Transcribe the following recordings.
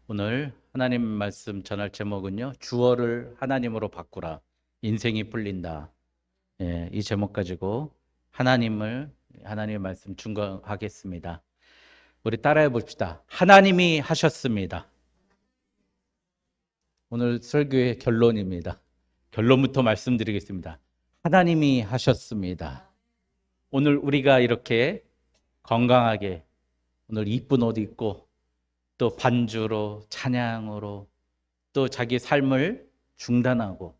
오늘 하나님 말씀 전할 제목은요. 주어를 하나님으로 바꾸라. 인생이 풀린다. 이 제목 가지고 하나님의 말씀 준거하겠습니다. 우리 따라해 봅시다. 하나님이 하셨습니다. 오늘 설교의 결론입니다. 결론부터 말씀드리겠습니다. 하나님이 하셨습니다. 오늘 우리가 이렇게 건강하게 오늘 이쁜 옷 입고 또 반주로 찬양으로 또 자기 삶을 중단하고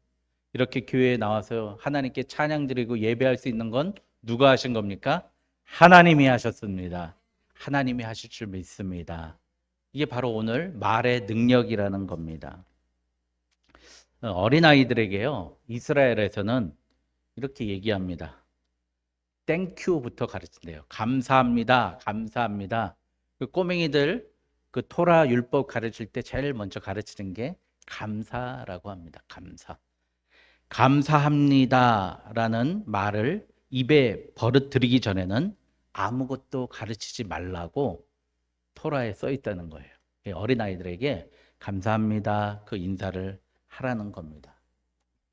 이렇게 교회에 나와서 하나님께 찬양 드리고 예배할 수 있는 건 누가 하신 겁니까? 하나님이 하셨습니다. 하나님이 하실 줄 믿습니다. 이게 바로 오늘 말의 능력이라는 겁니다. 어린아이들에게요, 이스라엘에서는 이렇게 얘기합니다. 땡큐부터 가르친대요. 감사합니다. 감사합니다. 그 꼬맹이들 그 토라 율법 가르칠 때 제일 먼저 가르치는 게 감사라고 합니다. 감사. 감사합니다라는 말을 입에 버릇들이기 전에는 아무것도 가르치지 말라고 토라에 써 있다는 거예요. 어린아이들에게 감사합니다. 그 인사를 하라는 겁니다.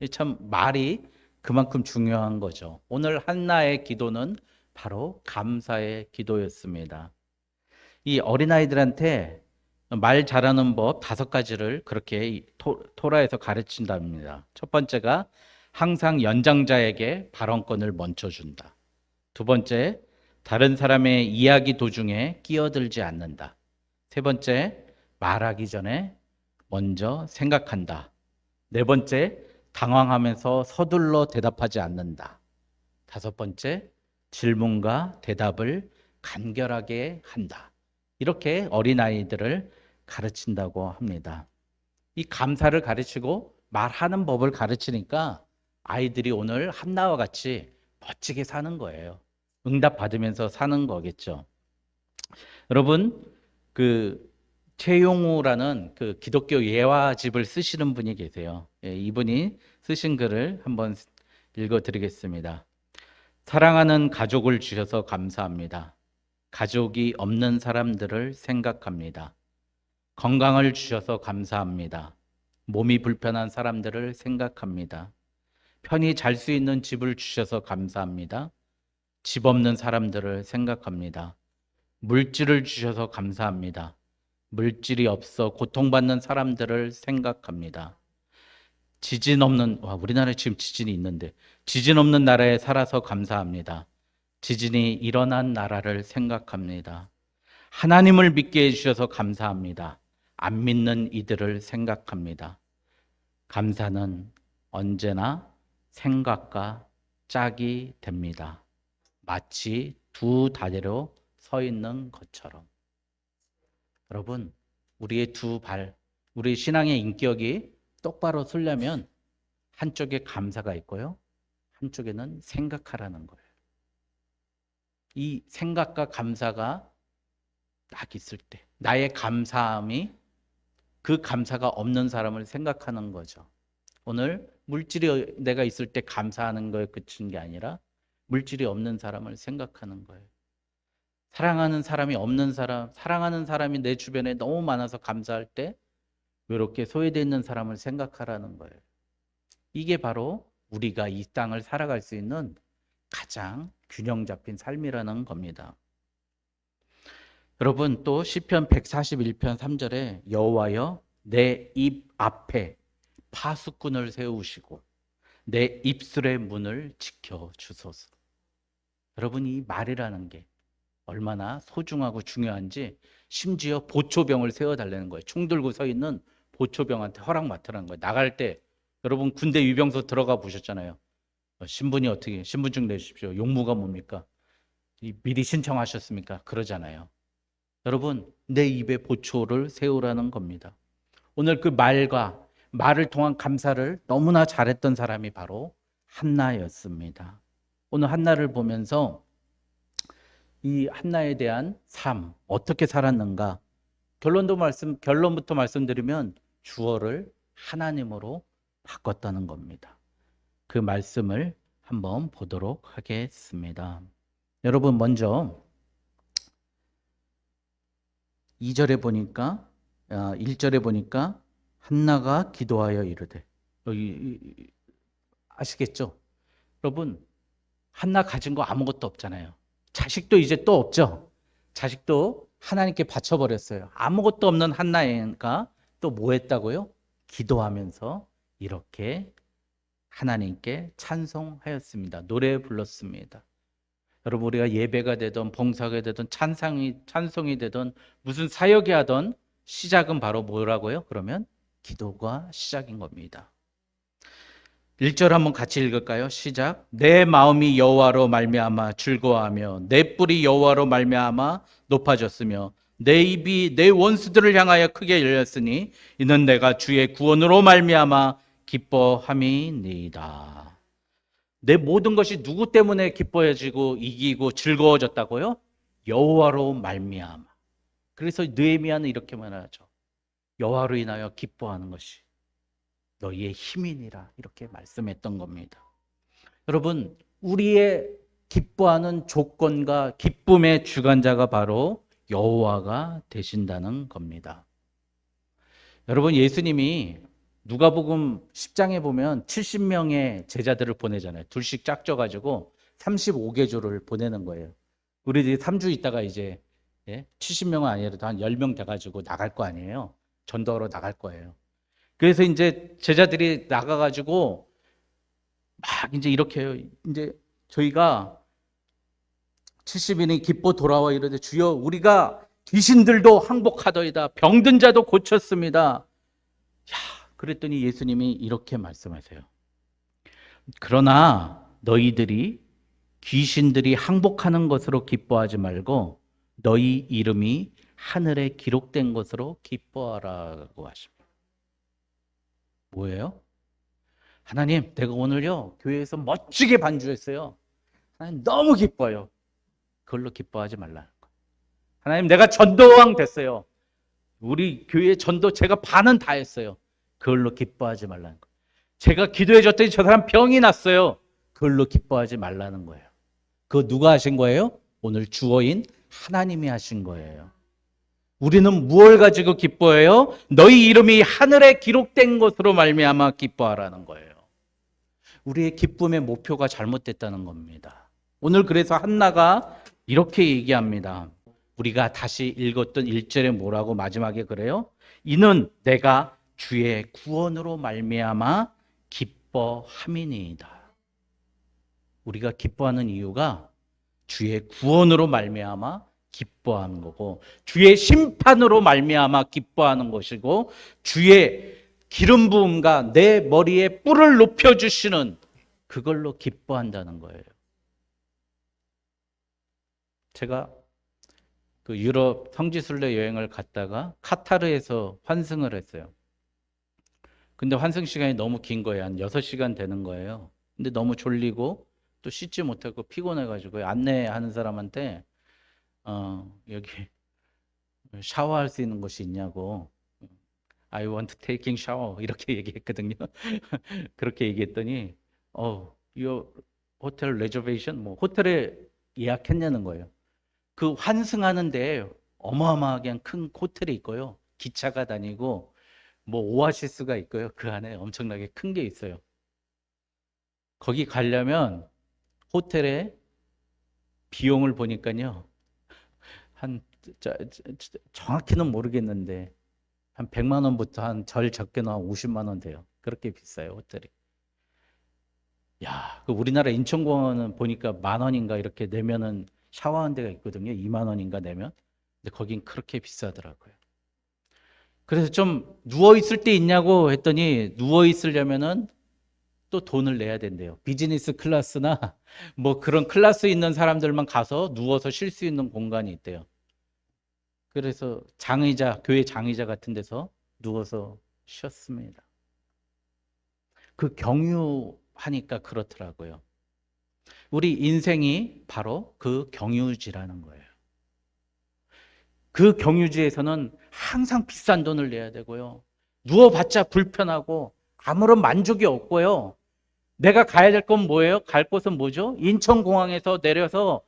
참 말이 그만큼 중요한 거죠. 오늘 한나의 기도는 바로 감사의 기도였습니다. 이 어린아이들한테 말 잘하는 법 5가지를 그렇게 토라에서 가르친답니다. 첫 번째가 항상 연장자에게 발언권을 먼저 준다. 두 번째, 다른 사람의 이야기 도중에 끼어들지 않는다. 세 번째, 말하기 전에 먼저 생각한다. 네 번째, 당황하면서 서둘러 대답하지 않는다. 다섯 번째, 질문과 대답을 간결하게 한다. 이렇게 어린아이들을 가르친다고 합니다. 이 감사를 가르치고 말하는 법을 가르치니까 아이들이 오늘 한나와 같이 멋지게 사는 거예요. 응답 받으면서 사는 거겠죠. 여러분, 그 최용우라는 그 기독교 예화집을 쓰시는 분이 계세요. 이분이 쓰신 글을 한번 읽어드리겠습니다. 사랑하는 가족을 주셔서 감사합니다. 가족이 없는 사람들을 생각합니다. 건강을 주셔서 감사합니다. 몸이 불편한 사람들을 생각합니다. 편히 잘 수 있는 집을 주셔서 감사합니다. 집 없는 사람들을 생각합니다. 물질을 주셔서 감사합니다. 물질이 없어 고통받는 사람들을 생각합니다. 우리나라에 지금 지진이 있는데, 지진 없는 나라에 살아서 감사합니다. 지진이 일어난 나라를 생각합니다. 하나님을 믿게 해주셔서 감사합니다. 안 믿는 이들을 생각합니다. 감사는 언제나 생각과 짝이 됩니다. 마치 두 다리로 서 있는 것처럼. 여러분, 우리의 우리 신앙의 인격이 똑바로 서려면 한쪽에 감사가 있고요, 한쪽에는 생각하라는 거예요. 이 생각과 감사가 딱 있을 때 나의 감사함이 그 감사가 없는 사람을 생각하는 거죠. 오늘 물질이 내가 있을 때 감사하는 거에 그친 게 아니라 물질이 없는 사람을 생각하는 거예요. 사랑하는 사람이 내 주변에 너무 많아서 감사할 때 외롭게 소외되어 있는 사람을 생각하라는 거예요. 이게 바로 우리가 이 땅을 살아갈 수 있는 가장 균형 잡힌 삶이라는 겁니다. 여러분, 또 시편 141편 3절에 여호와여 내 입 앞에 파수꾼을 세우시고 내 입술의 문을 지켜주소서. 여러분, 이 말이라는 게 얼마나 소중하고 중요한지 심지어 보초병을 세워달라는 거예요. 총 들고 서 있는 보초병한테 허락 맡으라는 거예요. 나갈 때 여러분 군대 유병소 들어가 보셨잖아요. 신분증 내주십시오. 용무가 뭡니까? 미리 신청하셨습니까? 그러잖아요. 여러분, 내 입에 보초를 세우라는 겁니다. 오늘 그 말을 통한 감사를 너무나 잘했던 사람이 바로 한나였습니다. 오늘 한나를 보면서 이 한나에 대한 삶, 어떻게 살았는가? 결론부터 말씀드리면 주어를 하나님으로 바꿨다는 겁니다. 그 말씀을 한번 보도록 하겠습니다. 여러분, 먼저 2절에 보니까 1절에 보니까 한나가 기도하여 이르되, 여기 아시겠죠? 여러분, 한나 가진 거 아무것도 없잖아요. 자식도 이제 또 없죠. 자식도 하나님께 바쳐버렸어요. 아무것도 없는 한나가 또 뭐 했다고요? 기도하면서 이렇게 하나님께 찬송하였습니다. 노래 불렀습니다. 여러분, 우리가 예배가 되든 봉사가 되든 찬송이 되든 무슨 사역이 하든 시작은 바로 뭐라고요? 그러면 기도가 시작인 겁니다. 1절 한번 같이 읽을까요? 시작. 내 마음이 여호와로 말미암아 즐거워하며 내 뿔이 여호와로 말미암아 높아졌으며 내 입이 내 원수들을 향하여 크게 열렸으니 이는 내가 주의 구원으로 말미암아 기뻐함이니이다. 내 모든 것이 누구 때문에 기뻐해지고 이기고 즐거워졌다고요? 여호와로 말미암아. 그래서 느헤미야는 이렇게 말하죠. 여호와로 인하여 기뻐하는 것이 너희의 힘이니라, 이렇게 말씀했던 겁니다. 여러분, 우리의 기뻐하는 조건과 기쁨의 주관자가 바로 여호와가 되신다는 겁니다. 여러분, 예수님이 누가복음 10장에 보면 70명의 제자들을 보내잖아요. 둘씩 짝져가지고 35개조를 보내는 거예요. 우리들이 3주 있다가 이제 70명은 아니라도 한 10명 돼가지고 나갈 거 아니에요. 전도하러 나갈 거예요. 그래서 이제 제자들이 나가가지고 막 이제 이렇게 해요. 이제 저희가 70인이 기뻐 돌아와 이르되 주여 우리가 귀신들도 항복하더이다. 병든 자도 고쳤습니다. 야, 그랬더니 예수님이 이렇게 말씀하세요. 그러나 너희들이 귀신들이 항복하는 것으로 기뻐하지 말고 너희 이름이 하늘에 기록된 것으로 기뻐하라고 하십니다. 뭐예요? 하나님, 내가 오늘요 교회에서 멋지게 반주했어요. 하나님 너무 기뻐요. 그걸로 기뻐하지 말라는 거예요. 하나님, 내가 전도왕 됐어요. 우리 교회 전도 제가 반은 다 했어요. 그걸로 기뻐하지 말라는 거예요. 제가 기도해 줬더니 저 사람 병이 났어요. 그걸로 기뻐하지 말라는 거예요. 그거 누가 하신 거예요? 오늘 주어인 하나님이 하신 거예요. 우리는 무엇을 가지고 기뻐해요? 너희 이름이 하늘에 기록된 것으로 말미암아 기뻐하라는 거예요. 우리의 기쁨의 목표가 잘못됐다는 겁니다. 오늘 그래서 한나가 이렇게 얘기합니다. 우리가 다시 읽었던 1절에 뭐라고 마지막에 그래요? 이는 내가 주의 구원으로 말미암아 기뻐함이니이다. 우리가 기뻐하는 이유가 주의 구원으로 말미암아 기뻐하는 거고, 주의 심판으로 말미암아 기뻐하는 것이고, 주의 기름 부음과 내 머리에 뿔을 높여주시는 그걸로 기뻐한다는 거예요. 제가 그 유럽 성지순례 여행을 갔다가 카타르에서 환승을 했어요. 근데 환승 시간이 너무 긴 거예요. 한 6시간 되는 거예요. 근데 너무 졸리고 또 씻지 못하고 피곤해가지고 안내하는 사람한테 여기 샤워할 수 있는 곳이 있냐고, I want taking shower 이렇게 얘기했거든요. 그렇게 얘기했더니 your hotel reservation, 뭐 호텔에 예약했냐는 거예요. 그 환승하는데 어마어마하게 큰 호텔이 있고요. 기차가 다니고 뭐 오아시스가 있고요. 그 안에 엄청나게 큰 게 있어요. 거기 가려면 호텔에 비용을 보니까요. 정확히는 모르겠는데 한 100만 원부터 한 절 적게는 한 50만 원 돼요. 그렇게 비싸요, 호텔이. 야, 그 우리나라 인천공항은 보니까 10,000원인가 이렇게 내면은 샤워하는 데가 있거든요. 2만 원인가 내면. 근데 거긴 그렇게 비싸더라고요. 그래서 좀 누워 있을 때 있냐고 했더니 누워 있으려면은 또 돈을 내야 된대요. 비즈니스 클래스나 뭐 그런 클래스 있는 사람들만 가서 누워서 쉴 수 있는 공간이 있대요. 그래서 장의자, 교회 장의자 같은 데서 누워서 쉬었습니다. 그 경유하니까 그렇더라고요. 우리 인생이 바로 그 경유지라는 거예요. 그 경유지에서는 항상 비싼 돈을 내야 되고요. 누워봤자 불편하고 아무런 만족이 없고요. 내가 가야 될 건 뭐예요? 갈 곳은 뭐죠? 인천공항에서 내려서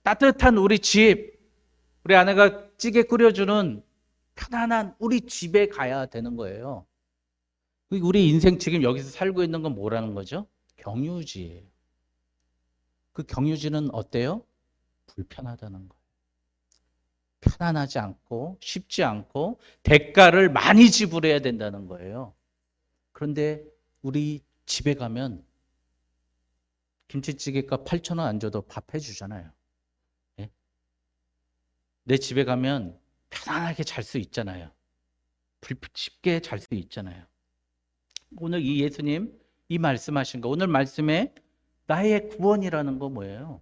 따뜻한 우리 집, 우리 아내가 찌개 끓여주는 편안한 우리 집에 가야 되는 거예요. 우리 인생 지금 여기서 살고 있는 건 뭐라는 거죠? 경유지예요. 그 경유지는 어때요? 불편하다는 거예요. 편안하지 않고 쉽지 않고 대가를 많이 지불해야 된다는 거예요. 그런데 우리 집에 가면 김치찌개값 8,000원 안 줘도 밥 해주잖아요. 네? 내 집에 가면 편안하게 잘 수 있잖아요. 쉽게 잘 수 있잖아요. 오늘 이 예수님 이 말씀하신 거, 오늘 말씀에 나의 구원이라는 거 뭐예요?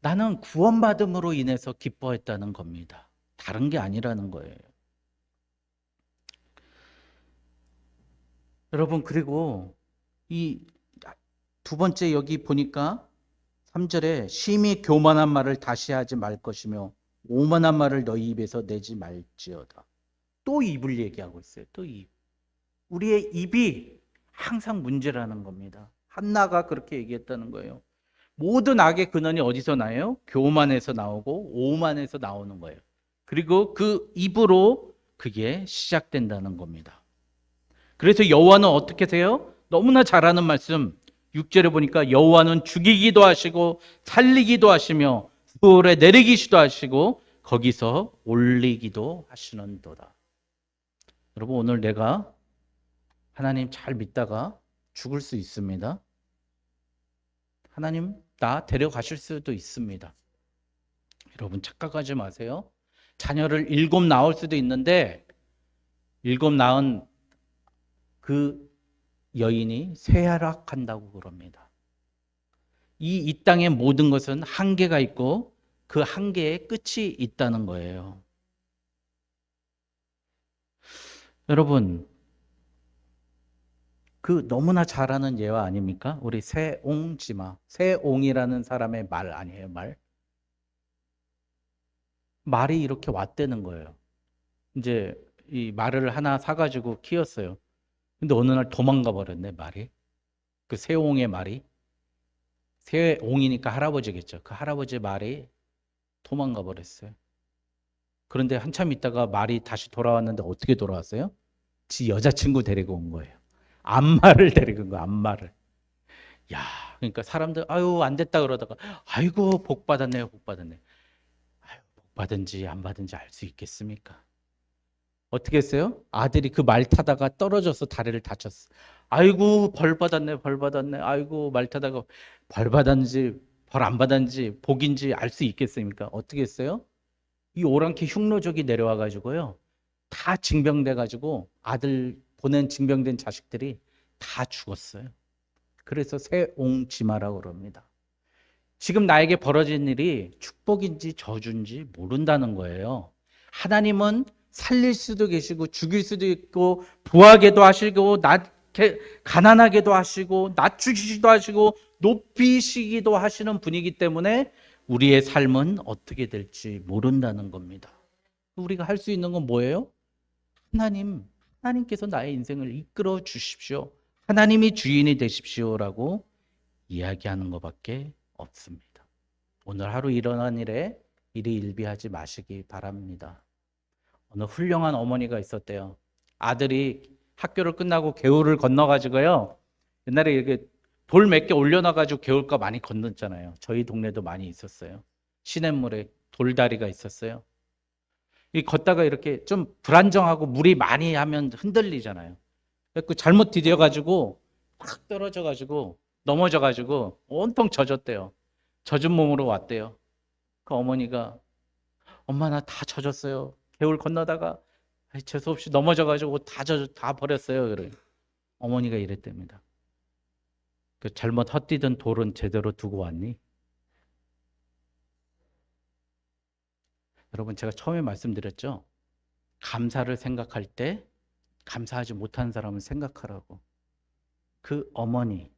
나는 구원받음으로 인해서 기뻐했다는 겁니다. 다른 게 아니라는 거예요. 여러분, 그리고 이 두 번째 여기 보니까 3절에 심히 교만한 말을 다시 하지 말 것이며 오만한 말을 너희 입에서 내지 말지어다. 또 입을 얘기하고 있어요. 또 입. 우리의 입이 항상 문제라는 겁니다. 한나가 그렇게 얘기했다는 거예요. 모든 악의 근원이 어디서 나요? 교만에서 나오고 오만에서 나오는 거예요. 그리고 그 입으로 그게 시작된다는 겁니다. 그래서 여호와는 어떻게 세요? 너무나 잘 아는 말씀 6절에 보니까 여호와는 죽이기도 하시고 살리기도 하시며 수월에 내리기도 하시고 거기서 올리기도 하시는도다. 여러분, 오늘 내가 하나님 잘 믿다가 죽을 수 있습니다. 하나님 나 데려가실 수도 있습니다. 여러분 착각하지 마세요. 자녀를 7 낳을 수도 있는데 7 낳은 그 여인이 쇠하락한다고 그럽니다. 이 땅의 모든 것은 한계가 있고 그 한계에 끝이 있다는 거예요. 여러분, 그 너무나 잘 아는 예화 아닙니까? 우리 세옹지마, 세옹이라는 사람의 말 아니에요, 말? 말이 이렇게 왔다는 거예요. 이제 이 말을 하나 사가지고 키웠어요. 근데 어느 날 도망가 버렸네, 말이. 그 세옹의 말이. 세옹이니까 할아버지겠죠. 그 할아버지 말이 도망가 버렸어요. 그런데 한참 있다가 말이 다시 돌아왔는데 어떻게 돌아왔어요? 지 여자친구 데리고 온 거예요. 안마를 데리고 온 거예요, 안마를. 야, 그러니까 사람들 아유 안 됐다 그러다가 아이고 복 받았네요, 복 받았네. 아유, 복 받은지 안 받은지 알 수 있겠습니까? 어떻게 했어요? 아들이 그 말 타다가 떨어져서 다리를 다쳤어. 아이고 벌 받았네, 벌 받았네. 아이고 말 타다가 벌 받았는지 벌 안 받았는지 복인지 알 수 있겠습니까? 어떻게 했어요? 이 오랑캐 흉노족이 내려와 가지고요. 다 징병돼 가지고 아들 보낸 징병된 자식들이 다 죽었어요. 그래서 세옹지마라고 그럽니다. 지금 나에게 벌어진 일이 축복인지 저주인지 모른다는 거예요. 하나님은 살릴 수도 계시고 죽일 수도 있고 부하게도 하시고 가난하게도 하시고 낮추시기도 하시고 높이시기도 하시는 분이기 때문에 우리의 삶은 어떻게 될지 모른다는 겁니다. 우리가 할 수 있는 건 뭐예요? 하나님께서 나의 인생을 이끌어 주십시오. 하나님이 주인이 되십시오라고 이야기하는 것밖에 없습니다. 오늘 하루 일어난 일에 일이 일비하지 마시기 바랍니다. 어느 훌륭한 어머니가 있었대요. 아들이 학교를 끝나고 개울을 건너가지고요. 옛날에 이렇게 돌 몇 개 올려놔가지고 개울가 많이 건넜잖아요. 저희 동네도 많이 있었어요. 시냇물에 돌다리가 있었어요. 이 걷다가 이렇게 좀 불안정하고 물이 많이 하면 흔들리잖아요. 그래서 잘못 디뎌가지고 확 떨어져가지고 넘어져가지고 온통 젖었대요. 젖은 몸으로 왔대요. 그 어머니가 엄마 나 다 젖었어요. 개울 건너다가 재수없이 넘어져가지고 다 버렸어요. 그래. 어머니가 이랬답니다. 그 잘못 헛디딘 돌은 제대로 두고 왔니? 여러분 제가 처음에 말씀드렸죠. 감사를 생각할 때 감사하지 못한 사람은 생각하라고. 그 어머니,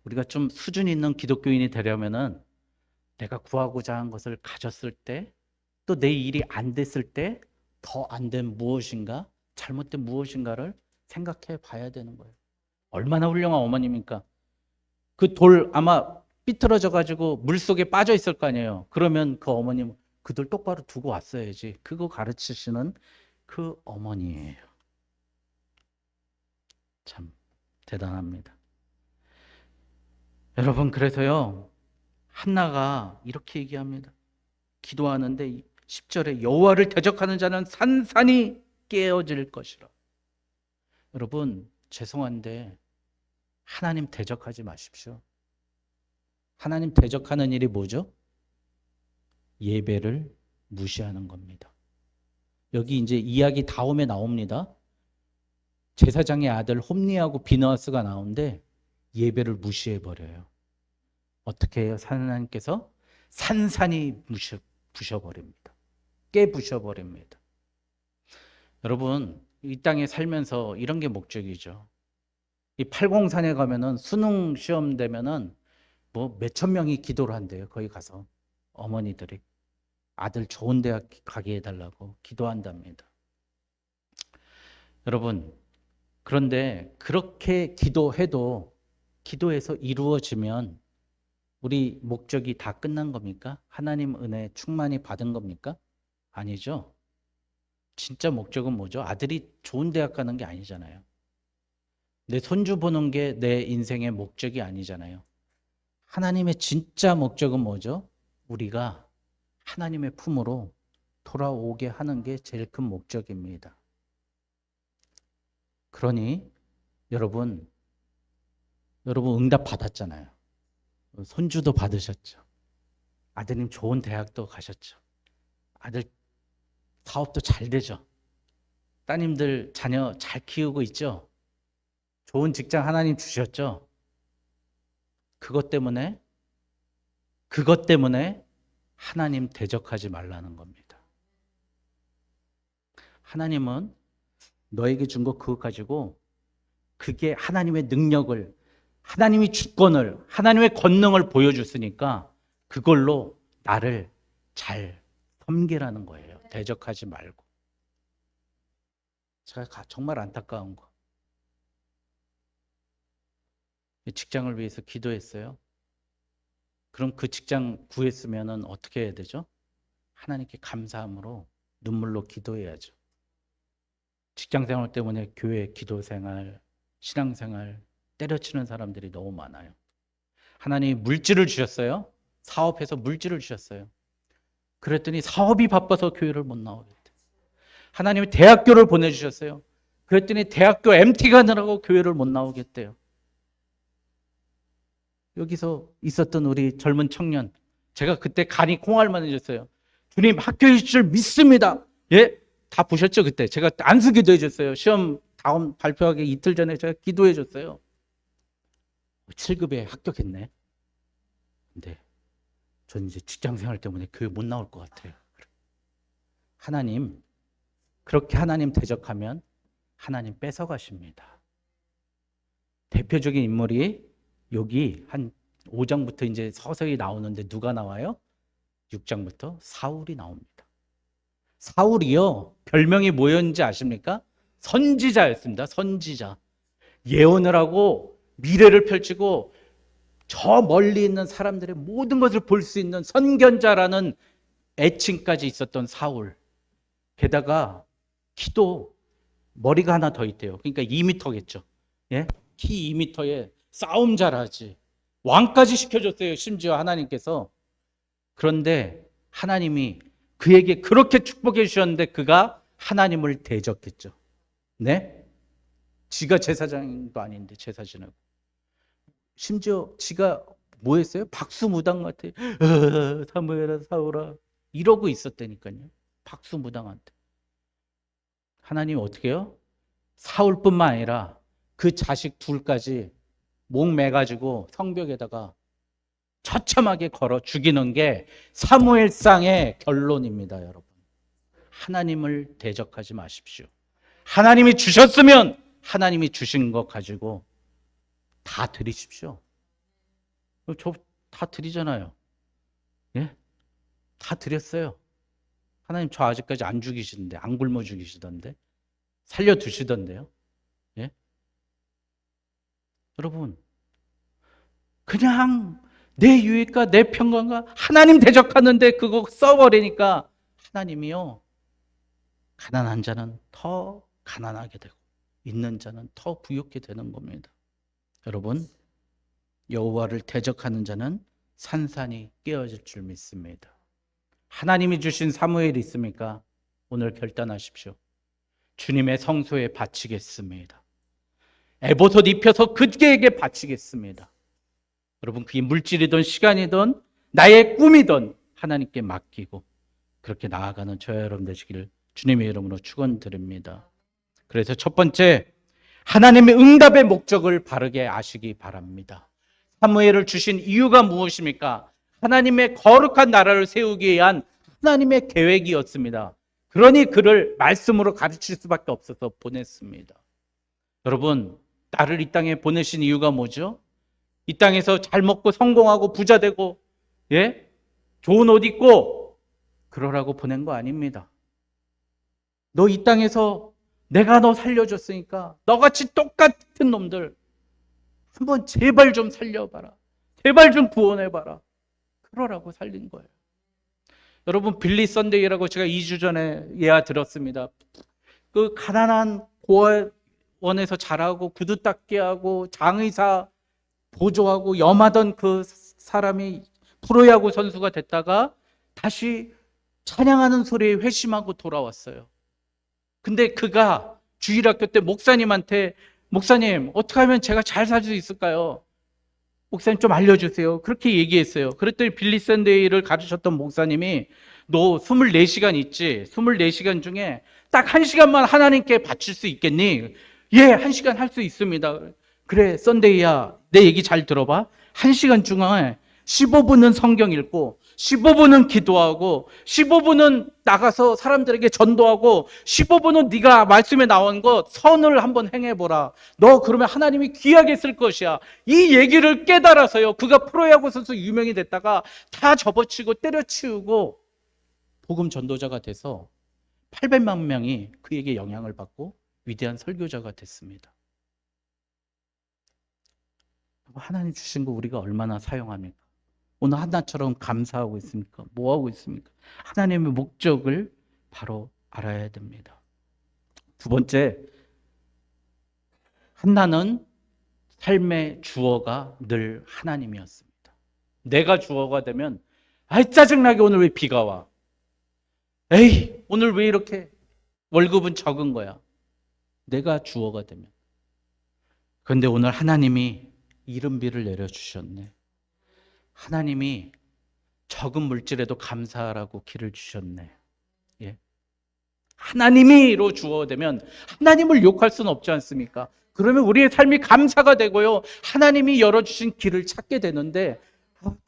우리가 좀 수준 있는 기독교인이 되려면은 내가 구하고자 한 것을 가졌을 때, 또 내 일이 안 됐을 때 더 안 된 무엇인가, 잘못된 무엇인가를 생각해 봐야 되는 거예요. 얼마나 훌륭한 어머님입니까? 그 돌 아마 삐뚤어져 가지고 물 속에 빠져 있을 거 아니에요. 그러면 그 어머님 그들 똑바로 두고 왔어야지. 그거 가르치시는 그 어머니예요. 참 대단합니다. 여러분, 그래서요, 한나가 이렇게 얘기합니다. 기도하는데 10절에 여호와를 대적하는 자는 산산이 깨어질 것이라. 여러분, 죄송한데 하나님 대적하지 마십시오. 하나님 대적하는 일이 뭐죠? 예배를 무시하는 겁니다. 여기 이제 이야기 다음에 나옵니다. 제사장의 아들 홈리하고 비느하스가 나오는데 예배를 무시해 버려요. 어떻게 해요? 하나님께서 산산이 부셔버립니다. 깨부셔버립니다. 여러분, 이 땅에 살면서 이런 게 목적이죠. 이 팔공산에 가면은 수능 시험 되면은 뭐 몇천 명이 기도를 한대요. 거기 가서 어머니들이 아들 좋은 대학 가게 해달라고 기도한답니다. 여러분, 그런데 그렇게 기도해도 기도해서 이루어지면 우리 목적이 다 끝난 겁니까? 하나님 은혜 충만히 받은 겁니까? 아니죠. 진짜 목적은 뭐죠? 아들이 좋은 대학 가는 게 아니잖아요. 내 손주 보는 게 내 인생의 목적이 아니잖아요. 하나님의 진짜 목적은 뭐죠? 우리가 하나님의 품으로 돌아오게 하는 게 제일 큰 목적입니다. 그러니 여러분 응답 받았잖아요. 손주도 받으셨죠. 아드님 좋은 대학도 가셨죠. 아들 사업도 잘 되죠. 따님들 자녀 잘 키우고 있죠. 좋은 직장 하나님 주셨죠. 그것 때문에 하나님 대적하지 말라는 겁니다. 하나님은 너에게 준 거 그거 가지고 그게 하나님의 능력을, 하나님의 주권을, 하나님의 권능을 보여줬으니까 그걸로 나를 잘 섬기라는 거예요. 대적하지 말고. 제가 정말 안타까운 거. 직장을 위해서 기도했어요. 그럼 그 직장 구했으면 어떻게 해야 되죠? 하나님께 감사함으로 눈물로 기도해야죠. 직장생활 때문에 교회 기도생활, 신앙생활 때려치는 사람들이 너무 많아요. 하나님이 물질을 주셨어요. 사업해서 물질을 주셨어요. 그랬더니 사업이 바빠서 교회를 못 나오겠대. 하나님이 대학교를 보내주셨어요. 그랬더니 대학교 MT 가느라고 교회를 못 나오겠대요. 여기서 있었던 우리 젊은 청년, 제가 그때 간이 콩알만 해줬어요. 주님 학교에 있을 줄 믿습니다. 예? 다 보셨죠 그때? 제가 안수기도 해줬어요. 시험 다음 발표하기 이틀 전에 제가 기도해줬어요. 7급에 합격했네. 근데 전 이제 직장생활 때문에 교회 못 나올 것 같아요. 하나님, 그렇게 하나님 대적하면 하나님 뺏어가십니다. 대표적인 인물이 여기 한 5장부터 이제 서서히 나오는데 누가 나와요? 6장부터 사울이 나옵니다. 사울이요, 별명이 뭐였는지 아십니까? 선지자였습니다. 선지자. 예언을 하고 미래를 펼치고 저 멀리 있는 사람들의 모든 것을 볼 수 있는 선견자라는 애칭까지 있었던 사울. 게다가 키도 머리가 하나 더 있대요. 그러니까 2m겠죠. 예? 키 2m에 싸움 잘하지. 왕까지 시켜줬어요. 심지어 하나님께서. 그런데 하나님이 그에게 그렇게 축복해 주셨는데 그가 하나님을 대적했죠. 네? 지가 제사장도 아닌데 제사 지내고. 심지어 지가 뭐 했어요? 박수무당 같아. 사무엘아 사울아 이러고 있었다니까요. 박수무당한테. 하나님이 어떻게 해요? 사울뿐만 아니라 그 자식 둘까지 목 매가지고 성벽에다가 처참하게 걸어 죽이는 게 사무엘상의 결론입니다, 여러분. 하나님을 대적하지 마십시오. 하나님이 주셨으면 하나님이 주신 것 가지고 다 드리십시오. 저 다 드리잖아요. 예? 다 드렸어요. 하나님 저 아직까지 안 죽이시던데, 안 굶어 죽이시던데, 살려두시던데요. 예? 여러분, 그냥 내 유익과 내 평강과 하나님 대적하는데 그거 써버리니까 하나님이요, 가난한 자는 더 가난하게 되고 있는 자는 더 부유하게 되는 겁니다. 여러분, 여호와를 대적하는 자는 산산이 깨어질 줄 믿습니다. 하나님이 주신 사무엘이 있습니까? 오늘 결단하십시오. 주님의 성소에 바치겠습니다. 에봇옷 입혀서 그에게 바치겠습니다. 여러분, 그게 물질이든 시간이든 나의 꿈이든 하나님께 맡기고 그렇게 나아가는 저와 여러분 되시기를 주님의 이름으로 축원드립니다. 그래서 첫 번째, 하나님의 응답의 목적을 바르게 아시기 바랍니다. 사무엘을 주신 이유가 무엇입니까? 하나님의 거룩한 나라를 세우기 위한 하나님의 계획이었습니다. 그러니 그를 말씀으로 가르칠 수밖에 없어서 보냈습니다. 여러분, 나를 이 땅에 보내신 이유가 뭐죠? 이 땅에서 잘 먹고 성공하고 부자 되고, 좋은 옷 입고 그러라고 보낸 거 아닙니다. 너 이 땅에서 내가 너 살려줬으니까 너같이 똑같은 놈들 한번 제발 좀 살려봐라. 제발 좀 구원해봐라. 그러라고 살린 거예요. 여러분, 빌리 선데이라고 제가 2주 전에 예화 들었습니다. 그 가난한 고아원에서 자라고 구두 닦게 하고 장의사 보조하고 염하던 그 사람이 프로야구 선수가 됐다가 다시 찬양하는 소리에 회심하고 돌아왔어요. 근데 그가 주일학교 때 목사님한테, 목사님, 어떻게 하면 제가 잘 살 수 있을까요? 목사님 좀 알려주세요. 그렇게 얘기했어요. 그랬더니 빌리 샌데이를 가르쳤던 목사님이, 너 24시간 있지? 24시간 중에 딱 1시간만 하나님께 바칠 수 있겠니? 예, 1시간 할 수 있습니다. 그래, 썬데이야, 내 얘기 잘 들어봐. 1시간 중에 15분은 성경 읽고 15분은 기도하고 15분은 나가서 사람들에게 전도하고 15분은 네가 말씀에 나온 것 선을 한번 행해보라. 너 그러면 하나님이 귀하게 쓸 것이야. 이 얘기를 깨달아서요, 그가 프로야구 선수 유명이 됐다가 다 접어치고 때려치우고 복음 전도자가 돼서 800만 명이 그에게 영향을 받고 위대한 설교자가 됐습니다. 하나님 주신 거 우리가 얼마나 사용합니까? 오늘 한나처럼 감사하고 있습니까? 뭐 하고 있습니까? 하나님의 목적을 바로 알아야 됩니다. 두 번째, 한나는 삶의 주어가 늘 하나님이었습니다. 내가 주어가 되면, 아이 짜증나게 오늘 왜 비가 와? 에이 오늘 왜 이렇게 월급은 적은 거야? 내가 주어가 되면. 그런데 오늘 하나님이 이른비를 내려주셨네. 하나님이 적은 물질에도 감사하라고 길을 주셨네. 하나님이로 주어되면 하나님을 욕할 수는 없지 않습니까? 그러면 우리의 삶이 감사가 되고요, 하나님이 열어주신 길을 찾게 되는데,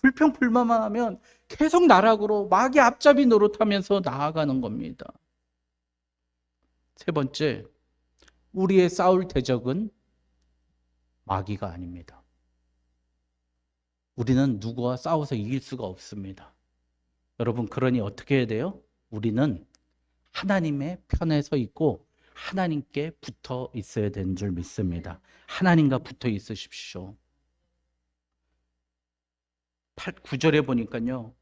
불평불만만 하면 계속 나락으로 마귀 앞잡이 노릇하면서 나아가는 겁니다. 세 번째, 우리의 싸울 대적은 마귀가 아닙니다. 우리는 누구와 싸워서 이길 수가 없습니다. 여러분, 그러니 어떻게 해야 돼요? 우리는 하나님의 편에 서 있고 하나님께 붙어 있어야 되는 줄 믿습니다. 하나님과 붙어 있으십시오. 9절에 보니까요,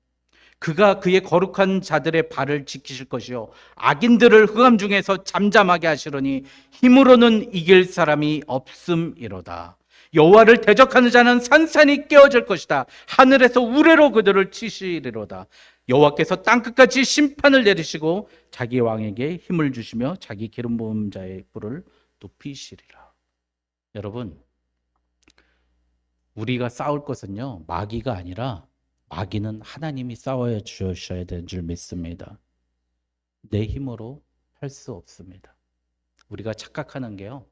그가 그의 거룩한 자들의 발을 지키실 것이요 악인들을 흑암 중에서 잠잠하게 하시려니 힘으로는 이길 사람이 없음이로다. 여호와를 대적하는 자는 산산이 깨어질 것이다. 하늘에서 우레로 그들을 치시리로다. 여호와께서 땅끝까지 심판을 내리시고 자기 왕에게 힘을 주시며 자기 기름 부은 자의 뿔을 높이시리라. 여러분, 우리가 싸울 것은요, 마귀가 아니라 마귀는 하나님이 싸워 주셔야 되는 줄 믿습니다. 내 힘으로 할 수 없습니다. 우리가 착각하는 게요,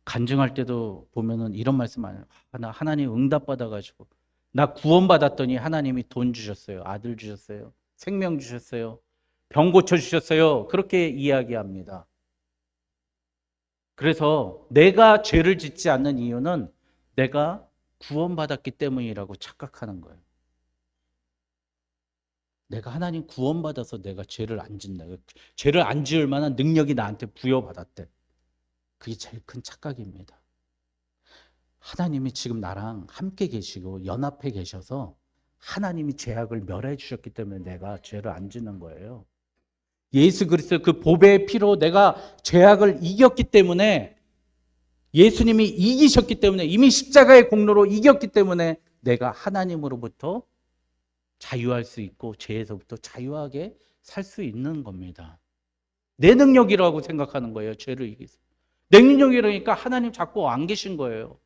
간증할 때도 보면은 이런 말씀 안 해요. 나 하나님 응답 받아가지고 나 구원받았더니 하나님이 돈 주셨어요, 아들 주셨어요, 생명 주셨어요, 병 고쳐주셨어요. 그렇게 이야기합니다. 그래서 내가 죄를 짓지 않는 이유는 내가 구원받았기 때문이라고 착각하는 거예요. 내가 하나님 구원받아서 내가 죄를 안 짓는다. 죄를 안 지을 만한 능력이 나한테 부여받았대. 그게 제일 큰 착각입니다. 하나님이 지금 나랑 함께 계시고 연합해 계셔서 하나님이 죄악을 멸해 주셨기 때문에 내가 죄를 안 짓는 거예요. 예수 그리스도 그 보배의 피로 내가 죄악을 이겼기 때문에, 예수님이 이기셨기 때문에, 이미 십자가의 공로로 이겼기 때문에 내가 하나님으로부터 자유할 수 있고 죄에서부터 자유하게 살 수 있는 겁니다. 내 능력이라고 생각하는 거예요. 죄를 이기서. 내 능력이라니까 하나님 자꾸 안 계신 거예요.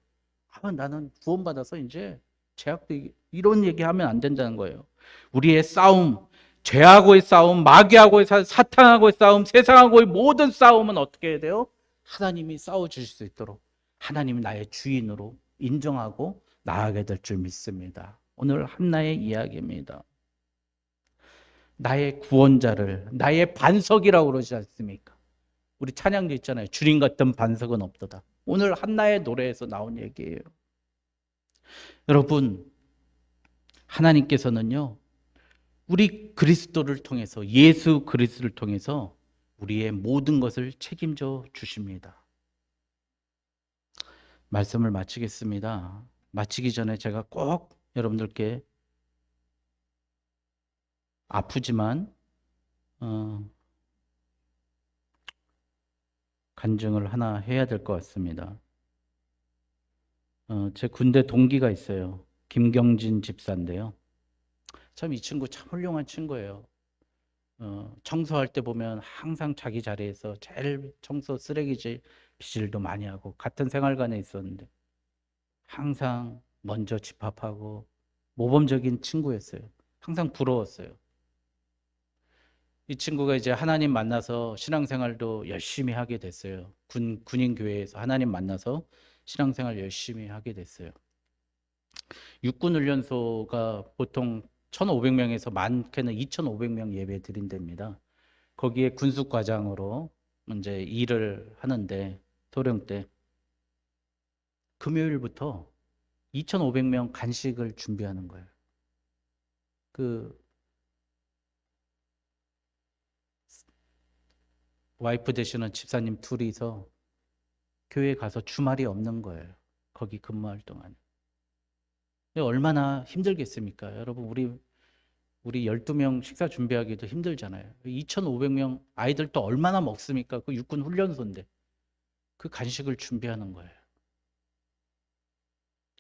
나는 구원받아서 이제 죄악도 이런 얘기하면 안 된다는 거예요. 우리의 싸움, 죄하고의 싸움, 마귀하고의 사탄하고의 싸움, 세상하고의 모든 싸움은 어떻게 해야 돼요? 하나님이 싸워주실 수 있도록 하나님이 나의 주인으로 인정하고 나아가게 될 줄 믿습니다. 오늘 한나의 이야기입니다. 나의 구원자를, 나의 반석이라고 그러지 않습니까? 우리 찬양도 있잖아요. 주님 같은 반석은 없도다. 오늘 한나의 노래에서 나온 얘기예요. 여러분, 하나님께서는요, 우리 그리스도를 통해서, 예수 그리스도를 통해서 우리의 모든 것을 책임져 주십니다. 말씀을 마치겠습니다. 마치기 전에 제가 꼭 여러분들께 아프지만 간증을 하나 해야 될 것 같습니다. 제 군대 동기가 있어요. 김경진 집사인데요. 참 이 친구 참 훌륭한 친구예요. 청소할 때 보면 항상 자기 자리에서 제일 청소 쓰레기 빗질도 많이 하고, 같은 생활관에 있었는데 항상 먼저 집합하고 모범적인 친구였어요. 항상 부러웠어요. 이 친구가 이제 하나님 만나서 신앙생활도 열심히 하게 됐어요. 군인교회에서 하나님 만나서 신앙생활 열심히 하게 됐어요. 육군훈련소가 보통 1,500명에서 많게는 2,500명 예배 드린답니다. 거기에 군수과장으로 이제 일을 하는데, 토령 때 금요일부터 2,500명 간식을 준비하는 거예요. 그 와이프 되시는 집사님 둘이서 교회에 가서 주말이 없는 거예요. 거기 근무할 동안. 얼마나 힘들겠습니까? 여러분, 우리 12명 식사 준비하기도 힘들잖아요. 2,500명 아이들 또 얼마나 먹습니까? 그 육군 훈련소인데 그 간식을 준비하는 거예요.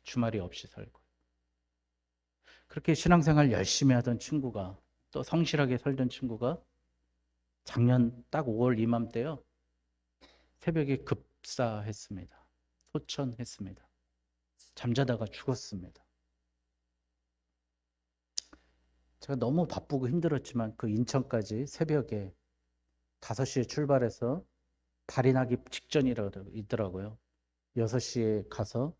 주말이 없이 살고. 그렇게 신앙생활 열심히 하던 친구가, 또 성실하게 살던 친구가 작년 딱 5월 이맘때요, 새벽에 급사했습니다. 소천했습니다. 잠자다가 죽었습니다. 제가 너무 바쁘고 힘들었지만 그 인천까지 새벽에 5시에 출발해서 달이 나기 직전이라고 있더라고요. 6시에 가서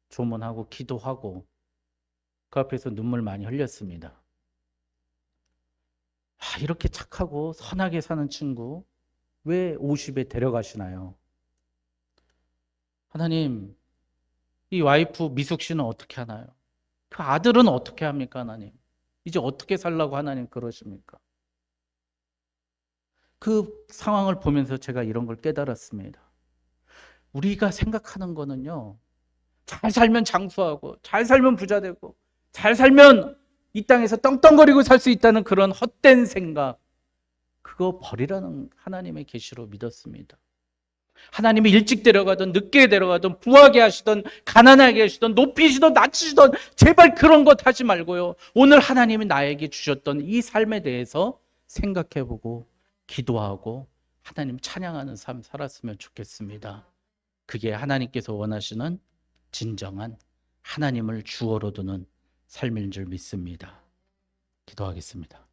조문하고 기도하고 그 앞에서 눈물 많이 흘렸습니다. 이렇게 착하고 선하게 사는 친구 왜 50에 데려가시나요? 하나님, 이 와이프 미숙 씨는 어떻게 하나요? 그 아들은 어떻게 합니까, 하나님? 이제 어떻게 살라고 하나님 그러십니까? 그 상황을 보면서 제가 이런 걸 깨달았습니다. 우리가 생각하는 거는요, 잘 살면 장수하고, 잘 살면 부자 되고, 잘 살면 이 땅에서 떵떵거리고 살 수 있다는 그런 헛된 생각, 그거 버리라는 하나님의 계시로 믿었습니다. 하나님이 일찍 데려가든 늦게 데려가든 부하게 하시든 가난하게 하시든 높이시든 낮추시든 제발 그런 것 하지 말고요, 오늘 하나님이 나에게 주셨던 이 삶에 대해서 생각해보고 기도하고 하나님 찬양하는 삶 살았으면 좋겠습니다. 그게 하나님께서 원하시는 진정한 하나님을 주어로 두는 삶인 줄 믿습니다. 기도하겠습니다.